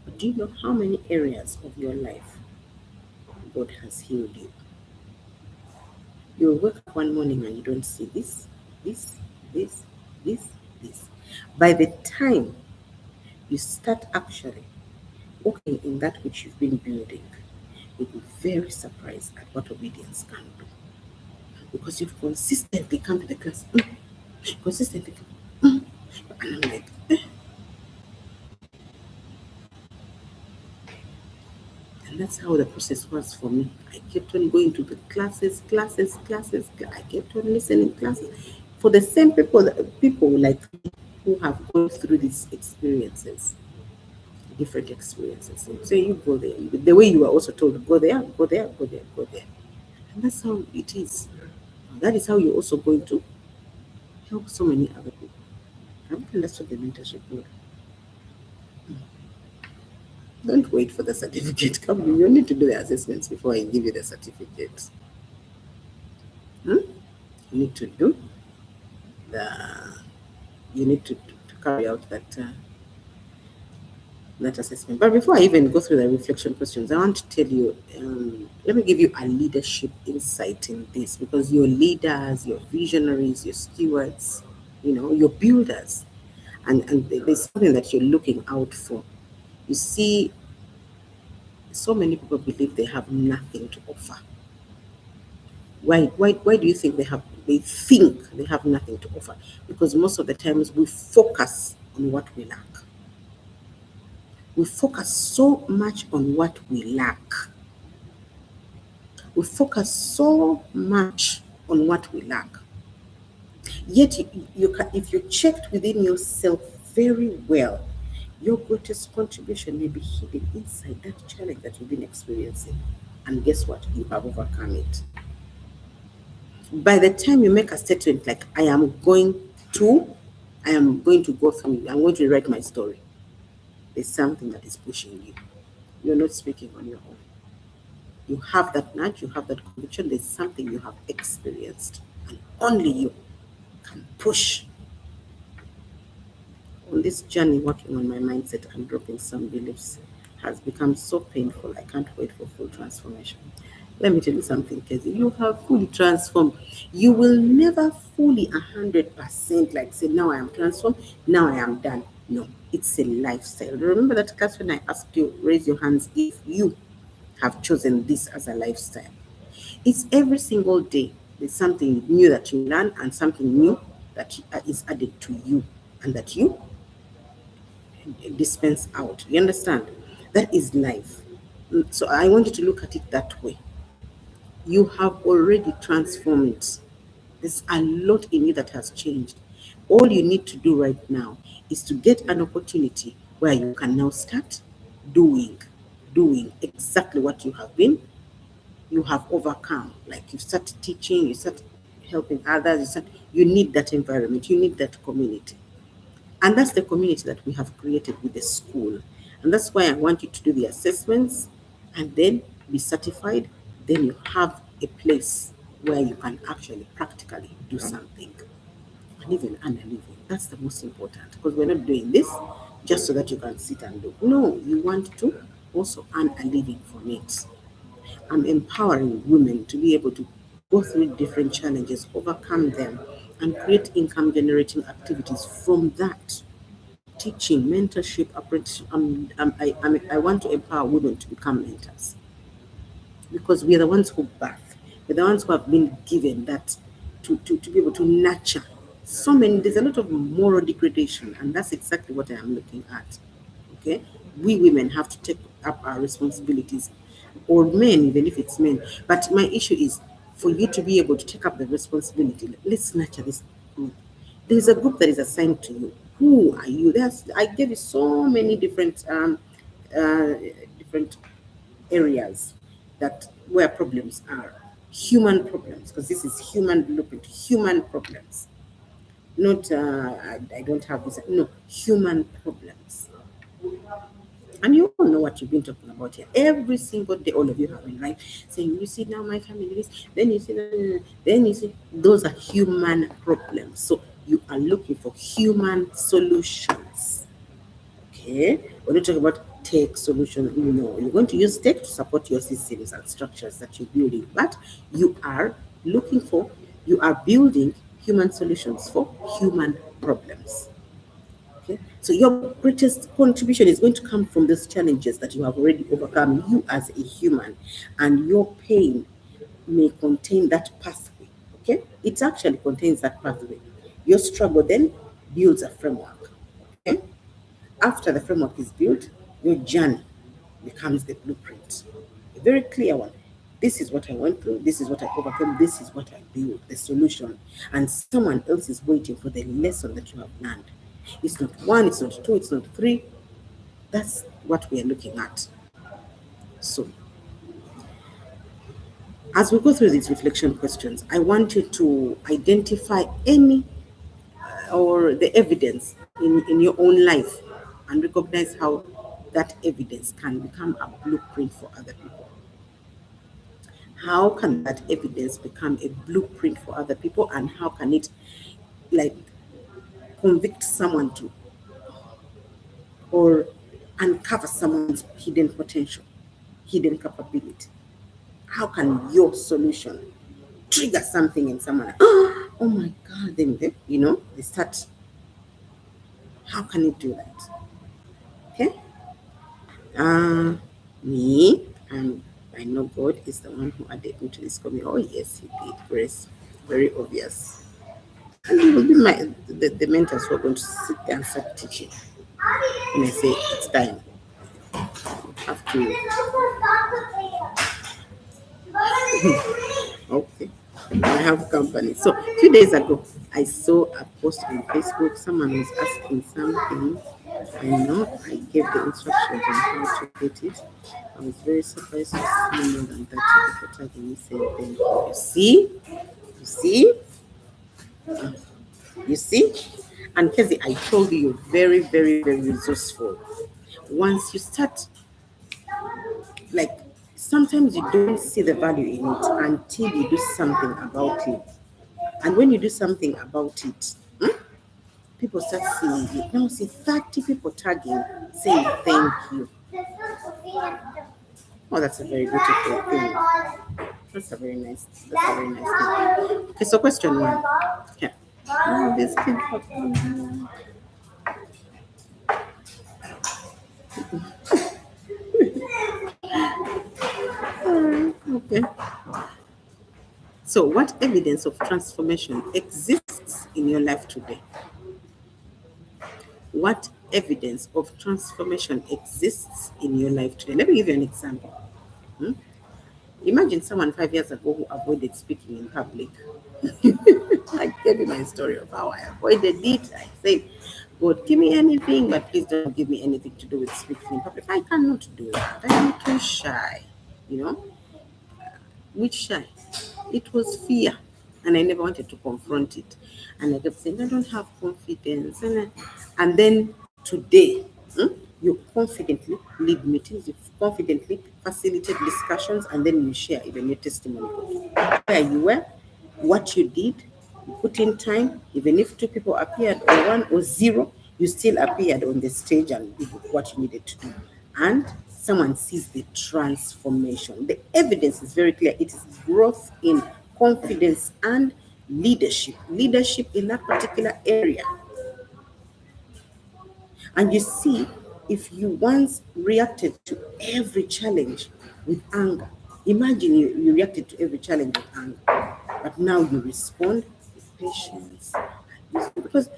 [SPEAKER 1] but do you know how many areas of your life God has healed you? You'll wake up one morning and you don't see this, this, this, this. By the time you start actually walking in that which you've been building, you'll be very surprised at what obedience can do. Because you've consistently come to the class, consistently come, and I'm like, and that's how the process was for me. I kept on going to the classes. I kept on listening classes for the same people like me who have gone through these experiences, different experiences. So you go there. The way you were also told, go there, go there, go there, go there. And that's how it is. That is how you're also going to help so many other people. I think that's what the mentorship will. Don't wait for the certificate. Come, you need to do the assessments before I give you the certificate. You need to do the. You need to carry out that assessment. But before I even go through the reflection questions, I want to tell you. Let me give you a leadership insight in this because you're leaders, you're visionaries, you're stewards, you're builders, and there's something that you're looking out for. You see, so many people believe they have nothing to offer. Why do you think they think they have nothing to offer? Because most of the times we focus on what we lack. We focus so much on what we lack. We focus so much on what we lack. Yet if you checked within yourself very well, your greatest contribution may be hidden inside that challenge that you've been experiencing. And guess what? You have overcome it. By the time you make a statement like, I am going to, I am going to go through, I'm going to write my story. There's something that is pushing you. You're not speaking on your own. You have that nudge, you have that conviction, there's something you have experienced, and only you can push. On this journey, working on my mindset and dropping some beliefs has become so painful. I can't wait for full transformation. Let me tell you something, Casey. You have fully transformed. You will never fully 100% like say, now I am transformed, now I am done. No, it's a lifestyle. Remember that class when I asked you, raise your hands if you have chosen this as a lifestyle. It's every single day. There's something new that you learn and something new that is added to you and that you dispense out. You understand? That is life. So I want you to look at it that way. You have already transformed. There's a lot in you that has changed. All you need to do right now is to get an opportunity where you can now start doing, doing exactly what you have been. You have overcome. Like you start teaching, you start helping others. You need that environment. You need that community. And that's the community that we have created with the school. And that's why I want you to do the assessments and then be certified. Then you have a place where you can actually practically do something and even earn a living. That's the most important because we're not doing this just so that you can sit and look. No, you want to also earn a living from it. I'm empowering women to be able to go through different challenges, overcome them, and create income generating activities from that. Teaching, mentorship, apprenticeship. I want to empower women to become mentors because we are the ones who birth. We're the ones who have been given that to be able to nurture. So many, there's a lot of moral degradation, and that's exactly what I am looking at. Okay? We women have to take up our responsibilities, or men, even if it's men. But my issue is for you to be able to take up the responsibility. Let's nurture this group. There's a group that is assigned to you. Who are you? I gave you so many uh, different areas that where problems are human problems because this is human blueprint, human problems, not I don't have this. No, human problems. And you all know what you've been talking about here. Every single day, all of you have been right saying, you see now my family this, then you see, then you see, those are human problems. So you are looking for human solutions. Okay? When you talk about tech solution, no, you're going to use tech to support your systems and structures that you're building, but you are looking for, you are building human solutions for human problems. Okay. So your greatest contribution is going to come from those challenges that you have already overcome, you as a human, and your pain may contain that pathway. Okay, it actually contains that pathway. Your struggle then builds a framework. Okay, after the framework is built, your journey becomes the blueprint, a very clear one. This is what I went through, this is what I overcame, this is what I built, the solution. And someone else is waiting for the lesson that you have learned. It's not one, it's not two, it's not three. That's what we are looking at. So, as we go through these reflection questions, I want you to identify any or the evidence in your own life and recognize how that evidence can become a blueprint for other people. How can that evidence become a blueprint for other people, and how can it like convict someone to or uncover someone's hidden potential, hidden capability? How can your solution trigger something in someone? Oh my God! Then they start. How can it do that? Okay. Uh, Me, and I know God is the one who added me to this community. Oh yes, He did. Grace, very obvious. And He will be the mentors who are going to sit there and start teaching. And I say it's time. Have to. Okay. I have company. So a few days ago, I saw a post on Facebook. Someone was asking something. I know I gave the instructions on how to get it. I was very surprised to see more than 30 people tagging me saying thank you. You see? You see? You see? And Kezi, I told you you're very, very, very resourceful. Once you start, like, sometimes you don't see the value in it until you do something about it. And when you do something about it, people start seeing it. Now see 30 people tagging, saying thank you. Oh, that's a very beautiful thing. That's a very nice thing. Okay, so question one. Yeah. Oh, this kid. Okay. So, what evidence of transformation exists in your life today? What evidence of transformation exists in your life today? Let me give you an example. Hmm? Imagine someone 5 years ago who avoided speaking in public. I gave you my story of how I avoided it. I said, God, give me anything, but please don't give me anything to do with speaking in public. I cannot do that. I am too shy. You know, which shy? It was fear. And I never wanted to confront it. And I kept saying, I don't have confidence. And then today, you confidently lead meetings, you confidently facilitate discussions, and then you share even your testimony. Where you were, what you did, you put in time, even if two people appeared, or one or zero, you still appeared on the stage and did what you needed to do. And someone sees the transformation. The evidence is very clear. It is growth in confidence and leadership. Leadership in that particular area. And you see, if you once reacted to every challenge with anger, imagine you reacted to every challenge with anger, but now you respond with patience. Because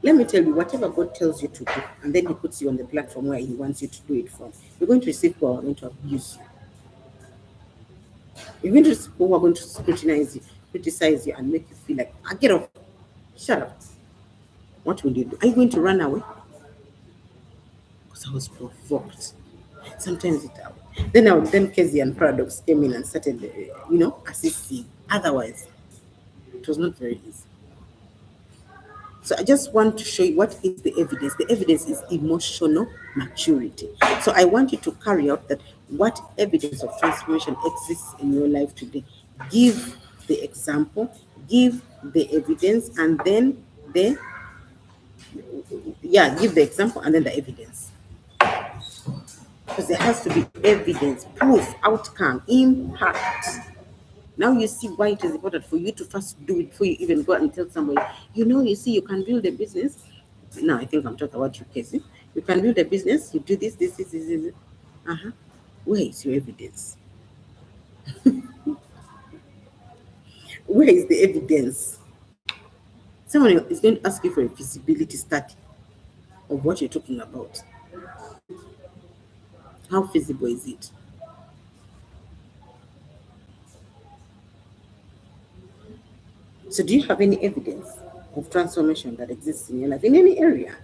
[SPEAKER 1] let me tell you, whatever God tells you to do, and then He puts you on the platform where He wants you to do it from, you're going to receive people who are going to abuse you. You're going to receive people who are going to scrutinize you, criticize you, and make you feel like, get off, shut up. What will you do? Are you going to run away? Because I was provoked. Sometimes it then Kezi and Paradox came in and started, assisting. Otherwise, it was not very easy. So I just want to show you what is the evidence. The evidence is emotional maturity. So I want you to carry out that what evidence of transformation exists in your life today. Give the example, give the evidence, and then give the example and then the evidence. Because there has to be evidence, proof, outcome, impact. Now you see why it is important for you to first do it before you even go and tell somebody, you see, you can build a business. Now I think I'm talking about you, Casey. You can build a business, you do this. Uh-huh. Where is your evidence? Where is the evidence? Someone is going to ask you for a feasibility study of what you're talking about. How feasible is it? So do you have any evidence of transformation that exists in your life in any area?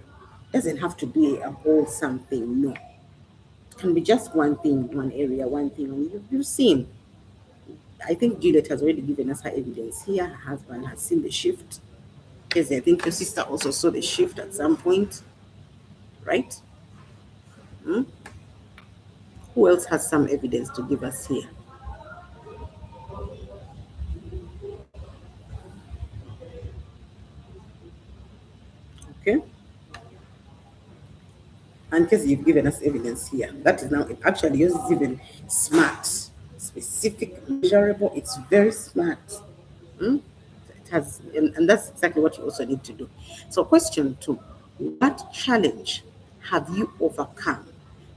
[SPEAKER 1] Doesn't have to be a whole something, no. It can be just one thing, one area, one thing, and you've seen. I think Juliet has already given us her evidence here. Her husband has seen the shift. Because I think your sister also saw the shift at some point, right? Hmm? Who else has some evidence to give us here? Okay. And because you've given us evidence here, that is now actually yours is even smart, specific, measurable. It's very smart. Hmm? It has, and that's exactly what you also need to do. So, question two: what challenge have you overcome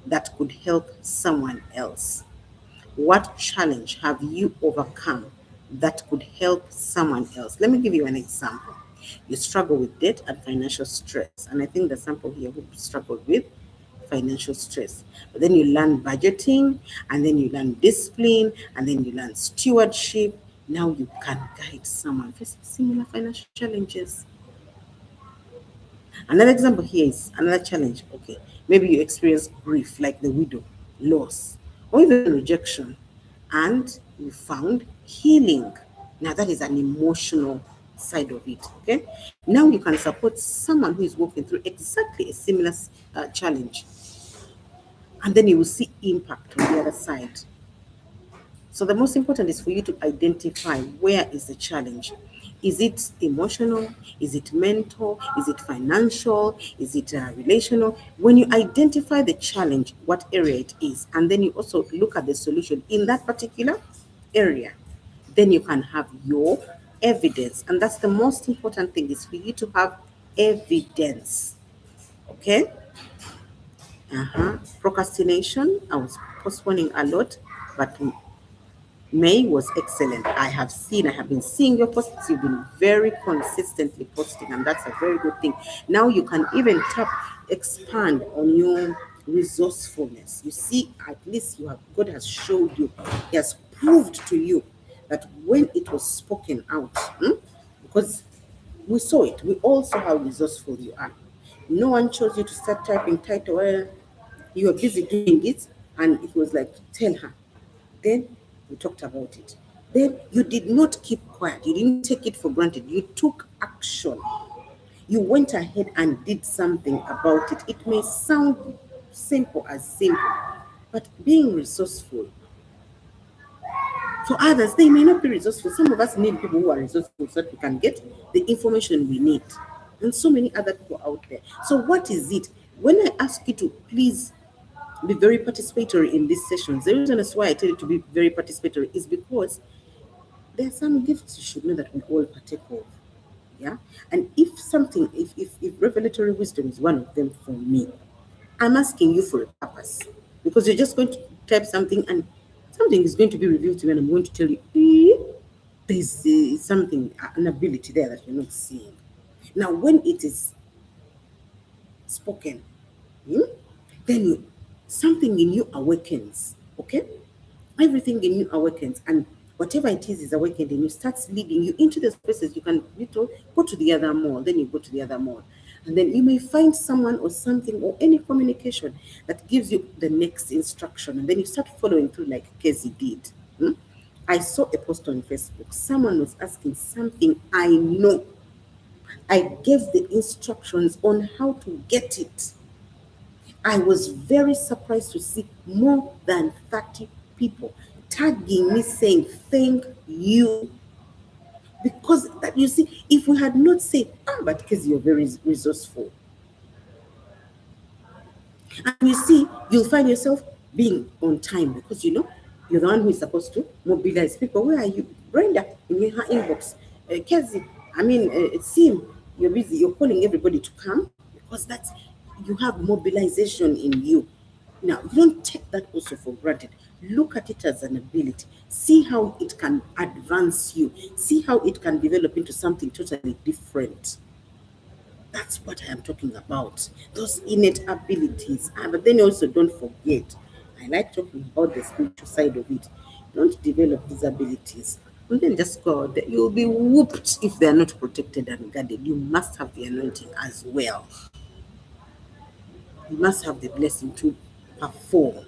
[SPEAKER 1] that could help someone else? What challenge have you overcome that could help someone else? Let me give you an example. You struggle with debt and financial stress, and I think the sample here who struggled with financial stress. But then you learn budgeting, and then you learn discipline, and then you learn stewardship. Now you can guide someone facing similar financial challenges. Another example here is another challenge. Okay, maybe you experience grief like the widow, loss, or even rejection, and you found healing. Now that is an emotional side of it. Okay, now you can support someone who is walking through exactly a similar challenge, and then you will see impact on the other side. So the most important is for you to identify where is the challenge. Is it emotional? Is it mental? Is it financial? Is it relational? When you identify the challenge, what area it is, and then you also look at the solution in that particular area, then you can have your evidence. And that's the most important thing, is for you to have evidence. Okay? Procrastination. I was postponing a lot, but May was excellent. I have been seeing your posts. You've been very consistently posting, and that's a very good thing. Now you can even expand on your resourcefulness. You see, at least God has showed you, He has proved to you that when it was spoken out, because we saw it, we all saw how resourceful you are. No one chose you to start typing title while you were busy doing it, and it was like, tell her. Then we talked about it. Then you did not keep quiet. You didn't take it for granted. You took action. You went ahead and did something about it. It may sound simple, but being resourceful. For others, they may not be resourceful. Some of us need people who are resourceful so that we can get the information we need. And so many other people out there. So what is it? When I ask you to please be very participatory in these sessions, the reason that's why I tell you to be very participatory is because there are some gifts you should know that we all partake of. Yeah. And if revelatory wisdom is one of them for me, I'm asking you for a purpose. Because you're just going to type something and something is going to be revealed to me, and I'm going to tell you, there's something, an ability there that you're not seeing. Now, when it is spoken, then something in you awakens. Okay? Everything in you awakens, and whatever it is awakened in you starts leading you into the spaces. You can go to the other mall, then you go to the other mall, and then you may find someone or something or any communication that gives you the next instruction, and then you start following through like Casey did. I saw a post on Facebook. Someone was asking something I know. I gave the instructions on how to get it. I was very surprised to see more than 30 people tagging me saying, thank you. Because that, you see, if we had not said, but because you're very resourceful. And you see, you'll find yourself being on time because you're the one who is supposed to mobilize people. Where are you? Brenda, in her inbox. Kezi, Sim, you're busy. You're calling everybody to come because you have mobilization in you. Now, you don't take that also for granted. Look at it as an ability. See how it can advance you. See how it can develop into something totally different. That's what I am talking about. Those innate abilities. But then also don't forget, I like talking about the spiritual side of it. Don't develop these abilities and then just go out there. You'll be whooped if they are not protected and guarded. You must have the anointing as well. You must have the blessing to perform,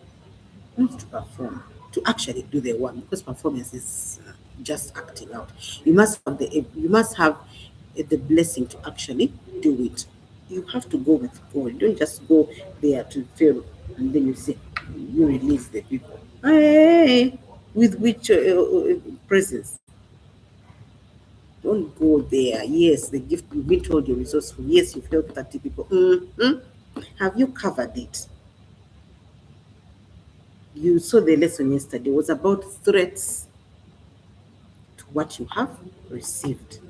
[SPEAKER 1] not to perform, to actually do the work, because performance is just acting out. You must have the blessing to actually do it. You have to go with God. Don't just go there to fail and then you say you release the people. Hey, with which presence? Don't go there. Yes, the gift, you've been told you're resourceful. Yes, you've helped 30 people. Have you covered it? You saw the lesson yesterday. It was about threats to what you have received.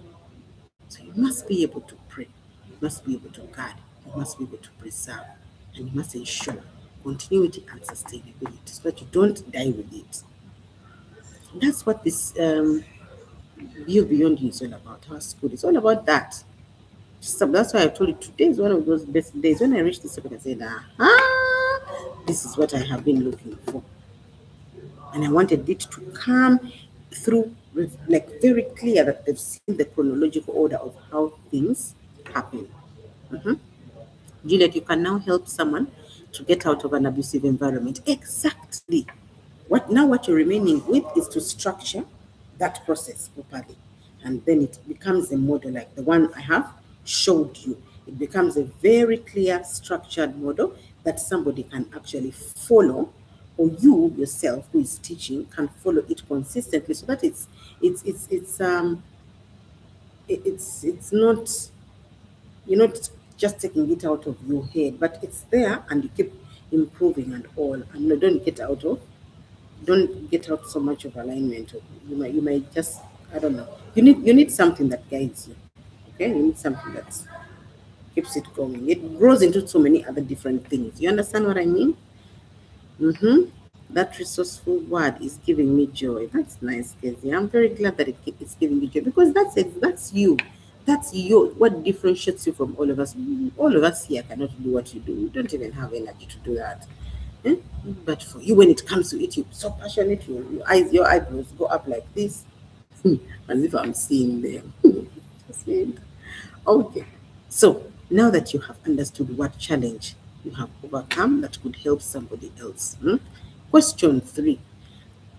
[SPEAKER 1] So you must be able to pray. You must be able to guard. You must be able to preserve. And you must ensure continuity and sustainability so that you don't die with it. That's what this View Beyond You is all about. Our school is all about that. So that's why I told you today is one of those best days. When I reached this topic, I said, this is what I have been looking for. And I wanted it to come through like very clear that they've seen the chronological order of how things happen. Juliet, you can now help someone to get out of an abusive environment. Exactly. What you're remaining with is to structure that process properly. And then it becomes a model like the one I have showed you. It becomes a very clear, structured model that somebody can actually follow, or you yourself who is teaching can follow it consistently, so that it's it's it's um it's not, you're not just taking it out of your head, but it's there and you keep improving and all. And no, don't get out so much of alignment. You might just, I don't know. You need something that guides you. Okay, you need something that keeps it going. It grows into so many other different things. You understand what I mean? Mm-hmm. That resourceful word is giving me joy. That's nice, Kezia. I'm very glad that it's giving me joy, because that's it. That's you. That's you. What differentiates you from all of us? All of us here cannot do what you do. You don't even have energy to do that. Eh? But for you, when it comes to it, you're so passionate. Your eyebrows go up like this, as if I'm seeing them. Just saying. Okay. So now that you have understood what challenge you have overcome that could help somebody else, question 3: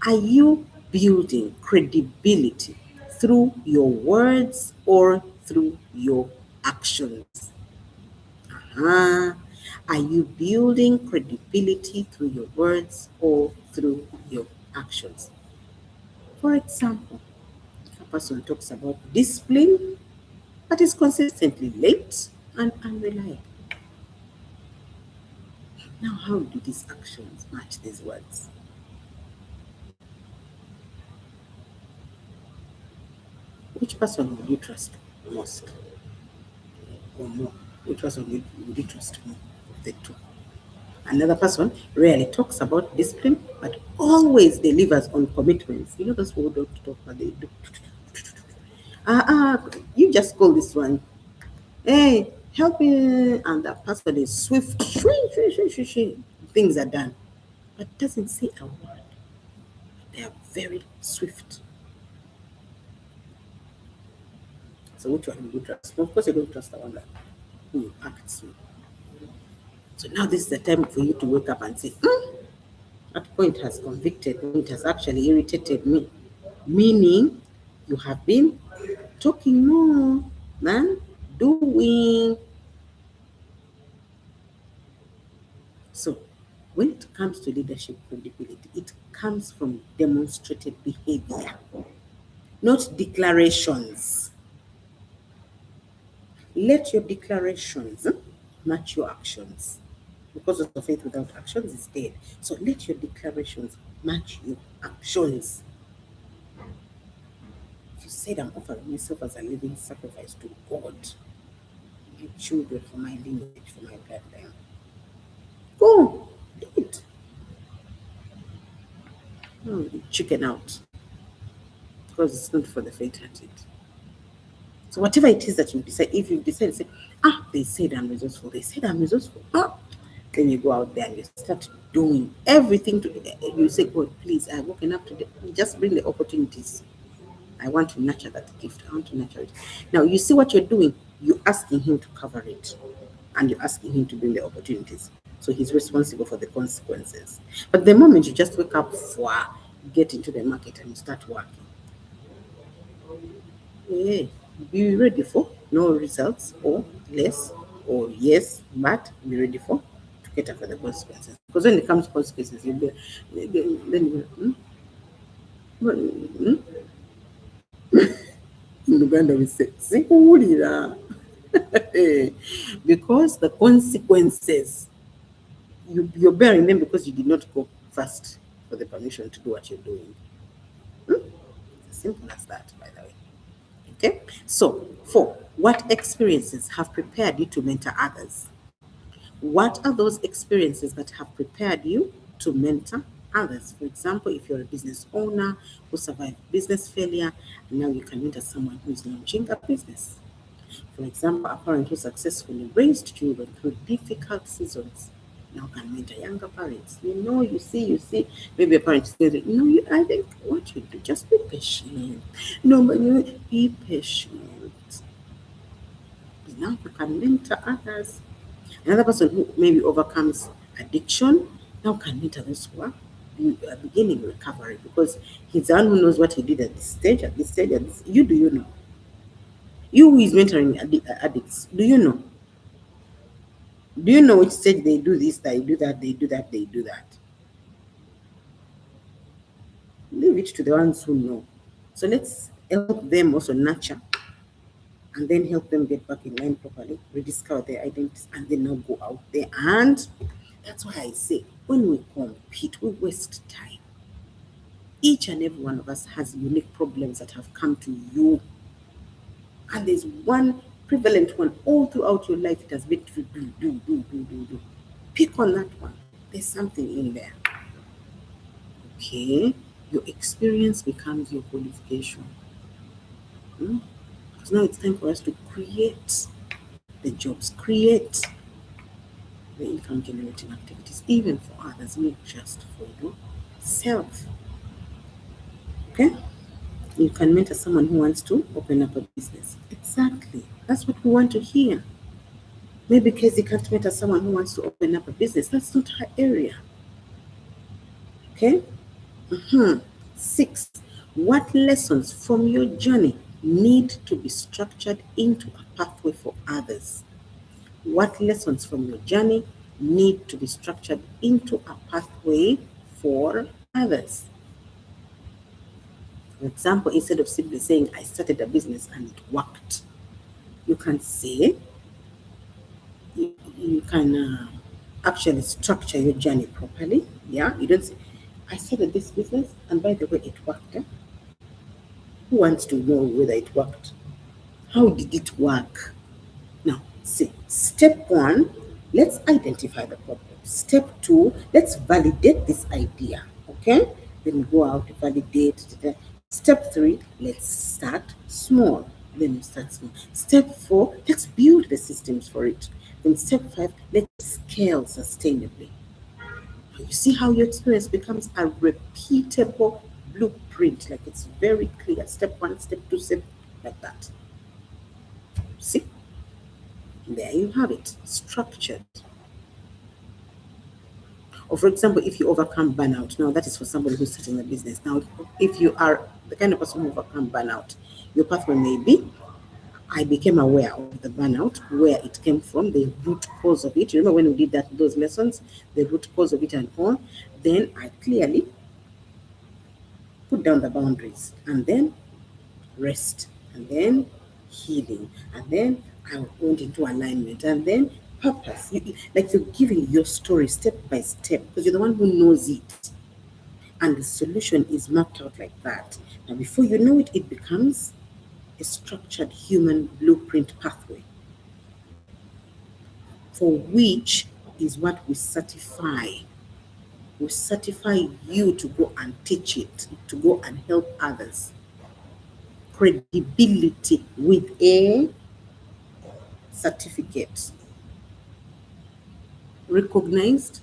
[SPEAKER 1] are you building credibility through your words or through your actions? Ah, are you building credibility through your words or through your actions? For example, a person talks about discipline but is consistently late and unreliable. Now, how do these actions match these words? Which person would you trust most or more? Which person would you trust more of the two? Another person rarely talks about discipline, but always delivers on commitments. You know those who don't talk, but they do. You just call this one. Hey, help me. And that person is swift. Shwing, shwing, shwing, shwing, shwing. Things are done. But doesn't say a word. They are very swift. So which one do you trust? Of course, you don't trust the one that who acts. So now this is the time for you to wake up and say, that point has convicted me. It has actually irritated me. Meaning, you have been talking more than doing. So, when it comes to leadership credibility, it comes from demonstrated behavior, not declarations. Let your declarations match your actions. Because of faith without actions is dead. So let your declarations match your actions. If you said, I'm offering myself as a living sacrifice to God, my children, for my lineage, for my bloodline, go, do it. Don't chicken out, because it's not for the faint-hearted. So whatever it is that you decide, if you decide to say, they said I'm resourceful, they said I'm resourceful, then you go out there and you start doing everything you say, God, please, I've woken up today. Just bring the opportunities. I want to nurture that gift. I want to nurture it. Now, you see what you're doing. You're asking Him to cover it, and you're asking Him to bring the opportunities. So He's responsible for the consequences. But the moment you just wake up, get into the market and start working, yeah, be ready for no results or less or yes, but be ready for to cater for the consequences. Because when it comes to consequences, you'll be then you in Uganda we say "Sikuwulira." Because the consequences you're bearing them because you did not go first for the permission to do what you're doing. As simple as that, by the way. Okay, so 4: what experiences have prepared you to mentor others? What are those experiences that have prepared you to mentor others? For example, if you're a business owner who survived business failure, now you can mentor someone who's launching a business. For example, a parent who successfully raised children through difficult seasons now can mentor younger parents. You see, maybe a parent says, I think what you do, just be patient. No, but be patient. Now you can mentor others. Another person who maybe overcomes addiction now can mentor those who are beginning recovery, because he's the one who knows what he did at this stage, at this stage, at this. You, do you know? You who is mentoring addicts, do you know? Do you know which stage they do this, they do that, they do that, they do that? Leave it to the ones who know. So let's help them also nurture, and then help them get back in line properly, rediscover their identities, and then now go out there. And that's why I say, when we compete, we waste time. Each and every one of us has unique problems that have come to you. And there's one prevalent one all throughout your life. It has been to do. Pick on that one. There's something in there. Okay? Your experience becomes your qualification. Because now it's time for us to create the jobs, create the income generating activities, even for others, not just for yourself. Okay? You can mentor someone who wants to open up a business. Exactly. That's what we want to hear. Maybe Casey can't mentor someone who wants to open up a business. That's not her area. Okay? 6. What lessons from your journey need to be structured into a pathway for others? What lessons from your journey need to be structured into a pathway for others? For example, instead of simply saying, I started a business and it worked, you can say, you can actually structure your journey properly. Yeah, you don't say, I started this business and by the way, it worked. Who wants to know whether it worked? How did it work? Now, see, step 1, let's identify the problem. Step 2, let's validate this idea. Okay? Then we go out to validate. Step 3, let's start small. Then we start small. Step 4, let's build the systems for it. Then step 5, let's scale sustainably. You see how your experience becomes a repeatable blueprint, like it's very clear. Step 1, step 2, step, like that. See? There you have it, structured. Or for example, if you overcome burnout, now that is for somebody who's starting a business. Now, if you are the kind of person who overcome burnout, your pathway may be, I became aware of the burnout, where it came from, the root cause of it. Remember when we did those lessons, the root cause of it and all. Then I clearly put down the boundaries, and then rest, and then healing, and then I went into alignment, and then purpose. Like you're giving your story step by step, because you're the one who knows it, and the solution is mapped out like that. Now, before you know it, it becomes a structured human blueprint pathway, for which is what we certify. We certify you to go and teach it, to go and help others. Credibility with a certificate recognized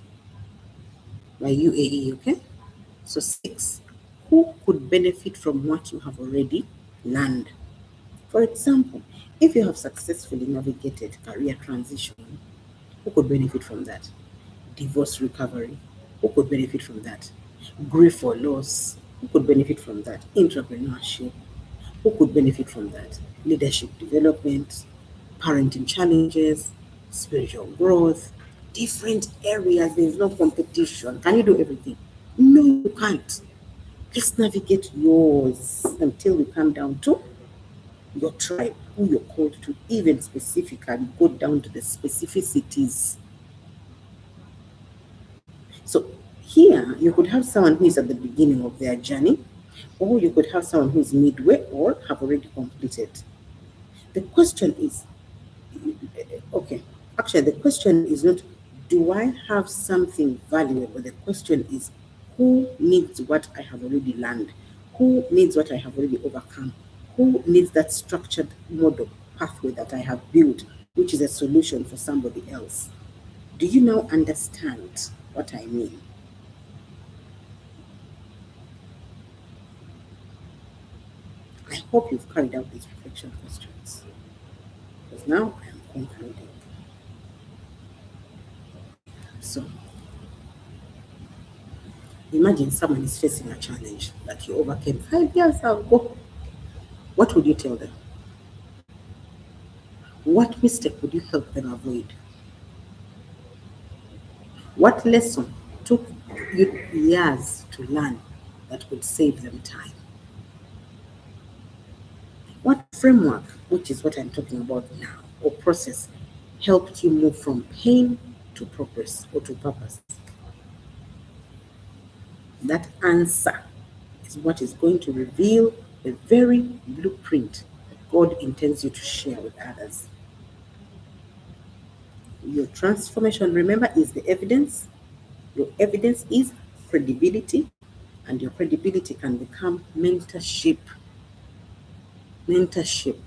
[SPEAKER 1] by UAE, okay? So 6, who could benefit from what you have already learned? For example, if you have successfully navigated career transition, who could benefit from that? Divorce recovery, who could benefit from that? Grief or loss, who could benefit from that? Entrepreneurship, who could benefit from that? Leadership development, parenting challenges, spiritual growth, different areas. There's no competition. Can you do everything? No, you can't. Let's navigate yours until we come down to your tribe, who you're called to, even specifically go down to the specificities. So here you could have someone who is at the beginning of their journey, or you could have someone who is midway or have already completed. The question is, okay, actually, the question is not, do I have something valuable? The question is, who needs what I have already learned? Who needs what I have already overcome? Who needs that structured model pathway that I have built, which is a solution for somebody else? Do you now understand what I mean? I hope you've carried out these reflection questions, because now I am concluding. So Imagine someone is facing a challenge that you overcame 5 years ago. What would you tell them? What mistake would you help them avoid? What lesson took you years to learn that would save them time? What framework, which is what I'm talking about now, or process, helped you move from pain to progress or to purpose? That answer is what is going to reveal the very blueprint that God intends you to share with others. Your transformation, remember, is the evidence. Your evidence is credibility, and your credibility can become mentorship. Mentorship.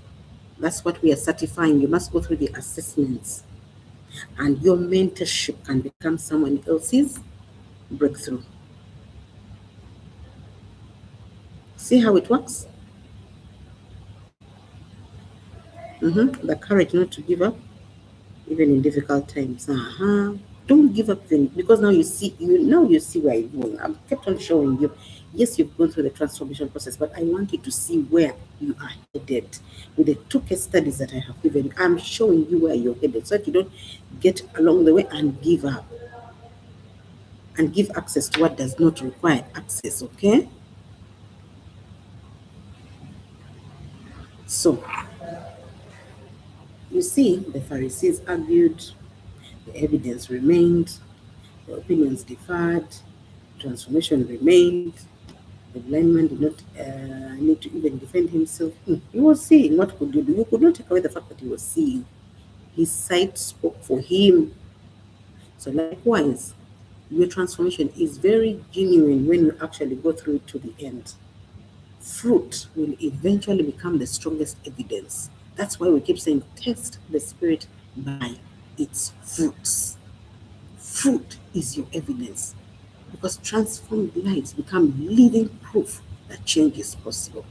[SPEAKER 1] That's what we are certifying. You must go through the assessments, and your mentorship can become someone else's breakthrough. See how it works? The courage not to give up, even in difficult times. Don't give up then, because now you see where you're going. I've kept on showing you. Yes, you've gone through the transformation process, but I want you to see where you are headed. With the 2 case studies that I have given, I'm showing you where you're headed so that you don't get along the way and give up and give access to what does not require access, okay? So, you see, the Pharisees argued, the evidence remained, the opinions differed, transformation remained. The blind man did not need to even defend himself. He was seeing. What could you do? You could not take away the fact that he was seeing. His sight spoke for him. So likewise, your transformation is very genuine when you actually go through it to the end. Fruit will eventually become the strongest evidence. That's why we keep saying, test the spirit by its fruits. Fruit is your evidence, because transformed lives become living proof that change is possible.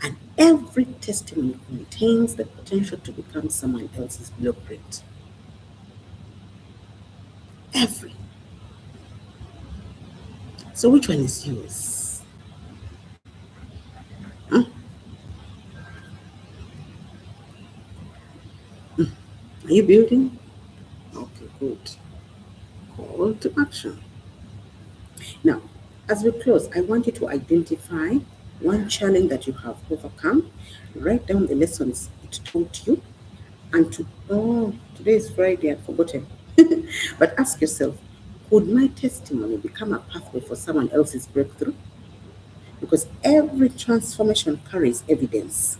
[SPEAKER 1] And every testimony contains the potential to become someone else's blueprint. Every. So which one is yours? Are you building? Okay, good. Call to action. Now, as we close, I want you to identify one challenge that you have overcome. Write down the lessons it taught you. And today is Friday, I've forgotten. But ask yourself, could my testimony become a pathway for someone else's breakthrough? Because every transformation carries evidence,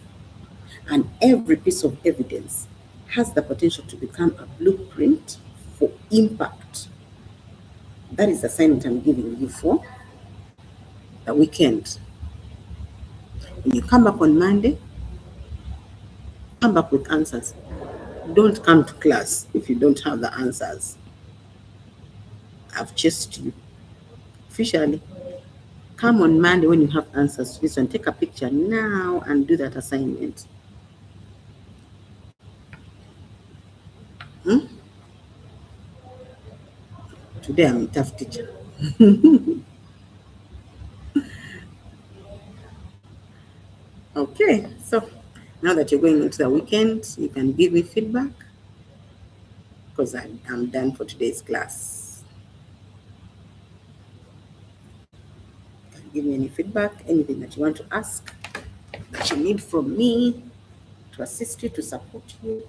[SPEAKER 1] and every piece of evidence has the potential to become a blueprint for impact. That is the assignment I'm giving you for the weekend. When you come back on Monday, come back with answers. Don't come to class if you don't have the answers. I've chased you officially. Come on Monday when you have answers to this one. Take a picture now and do that assignment. Today I'm a tough teacher. Okay, so now that you're going into the weekend, you can give me feedback, because I'm done for today's class. You can give me any feedback, anything that you want to ask, that you need from me to assist you, to support you,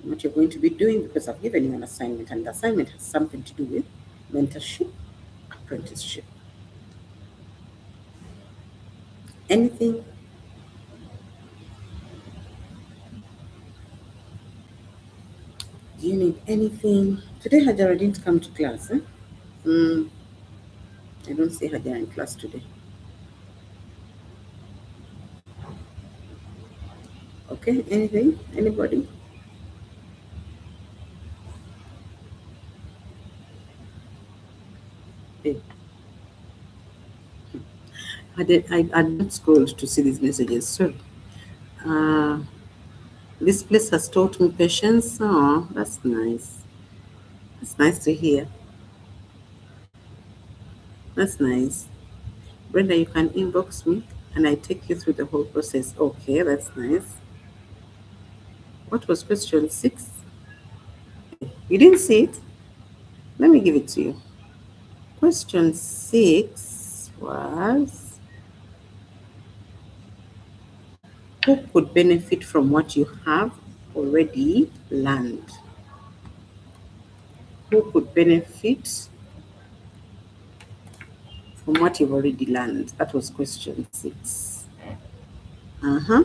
[SPEAKER 1] what you're going to be doing, because I've given you an assignment, and the assignment has something to do with mentorship, apprenticeship. Anything? Do you need anything? Today Hajara didn't come to class, eh? I don't see Hajara in class today. Okay, anything? Anybody? Hey, I not scrolled to see these messages. Sorry. Uh, this place has taught me patience. Oh, that's nice. It's nice to hear. That's nice. Brenda, you can inbox me and I take you through the whole process. Okay, that's nice. What was question 6? You didn't see it? Let me give it to you. Question 6 was, who could benefit from what you have already learned? Who could benefit from what you've already learned? That was question 6. Uh-huh.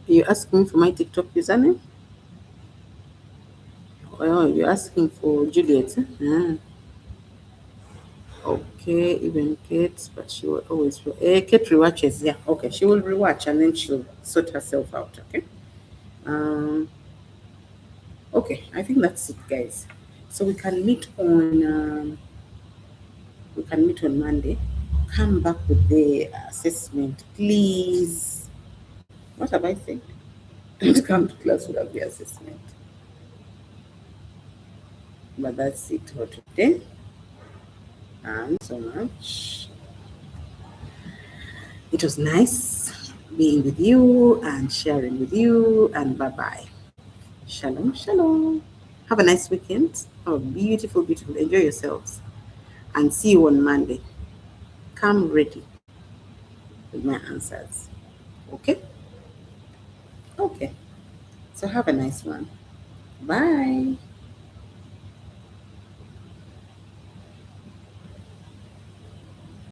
[SPEAKER 1] You asking for my TikTok username? Oh, you're asking for Juliet. Ah, okay, even Kate, but she will always. Kate rewatches. Yeah, okay. She will rewatch and then she'll sort herself out. Okay. Um. Okay, I think that's it, guys. So we can meet on Monday. Come back with the assessment, please. What have I said? Don't come to class without the assessment. But that's it for today. And so much. It was nice being with you and sharing with you. And bye bye. Shalom, shalom. Have a nice weekend. Have a beautiful, beautiful. Enjoy yourselves. And see you on Monday. Come ready with my answers. Okay? Okay. So have a nice one. Bye.